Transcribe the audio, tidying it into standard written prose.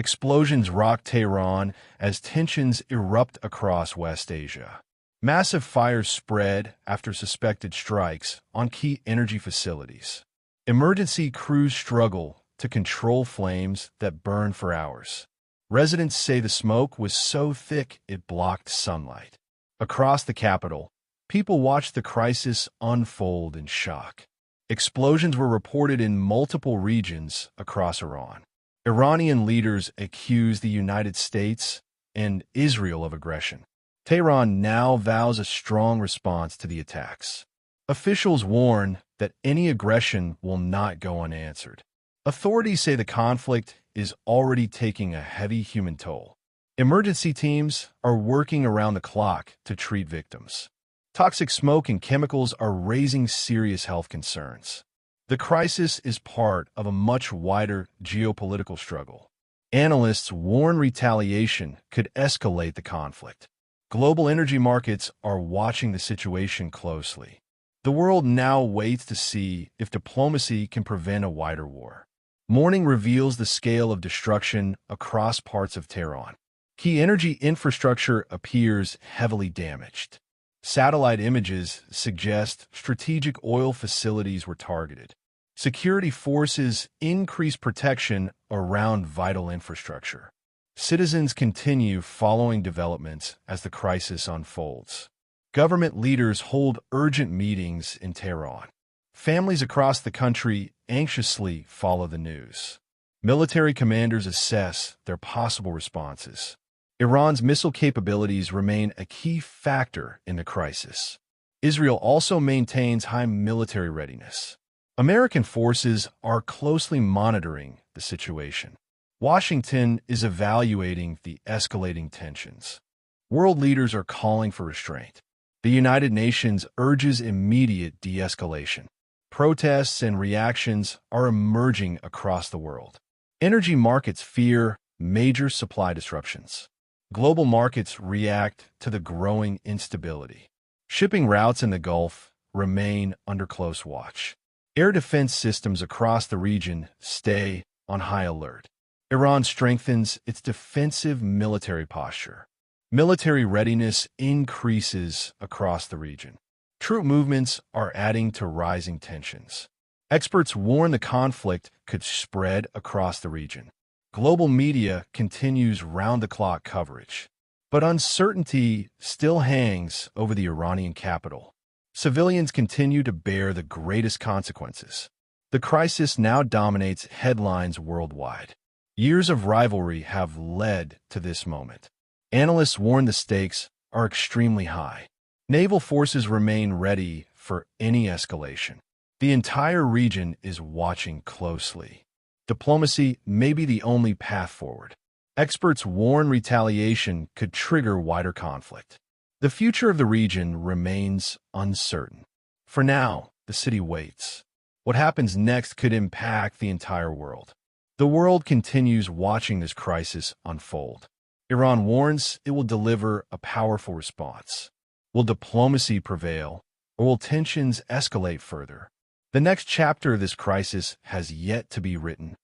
Explosions rock Tehran as tensions erupt across West Asia. Massive fires spread after suspected strikes on key energy facilities. Emergency crews struggle to control flames that burn for hours. Residents say the smoke was so thick it blocked sunlight. Across the capital, people watched the crisis unfold in shock. Explosions were reported in multiple regions across Iran. Iranian leaders accuse the United States and Israel of aggression. Tehran now vows a strong response to the attacks. Officials warn that any aggression will not go unanswered. Authorities say the conflict is already taking a heavy human toll. Emergency teams are working around the clock to treat victims. Toxic smoke and chemicals are raising serious health concerns. The crisis is part of a much wider geopolitical struggle. Analysts warn retaliation could escalate the conflict. Global energy markets are watching the situation closely. The world now waits to see if diplomacy can prevent a wider war. Morning reveals the scale of destruction across parts of Tehran. Key energy infrastructure appears heavily damaged. Satellite images suggest strategic oil facilities were targeted. Security forces increase protection around vital infrastructure. Citizens continue following developments as the crisis unfolds. Government leaders hold urgent meetings in Tehran. Families across the country anxiously follow the news. Military commanders assess their possible responses. Iran's missile capabilities remain a key factor in the crisis. Israel also maintains high military readiness. American forces are closely monitoring the situation. Washington is evaluating the escalating tensions. World leaders are calling for restraint. The United Nations urges immediate de-escalation. Protests and reactions are emerging across the world. Energy markets fear major supply disruptions. Global markets react to the growing instability. Shipping routes in the Gulf remain under close watch. Air defense systems across the region stay on high alert. Iran strengthens its defensive military posture. Military readiness increases across the region. Troop movements are adding to rising tensions. Experts warn the conflict could spread across the region. Global media continues round-the-clock coverage. But uncertainty still hangs over the Iranian capital. Civilians continue to bear the greatest consequences. The crisis now dominates headlines worldwide. Years of rivalry have led to this moment. Analysts warn the stakes are extremely high. Naval forces remain ready for any escalation. The entire region is watching closely. Diplomacy may be the only path forward. Experts warn retaliation could trigger wider conflict. The future of the region remains uncertain. For now, the city waits. What happens next could impact the entire world. The world continues watching this crisis unfold. Iran warns it will deliver a powerful response. Will diplomacy prevail, or will tensions escalate further? The next chapter of this crisis has yet to be written.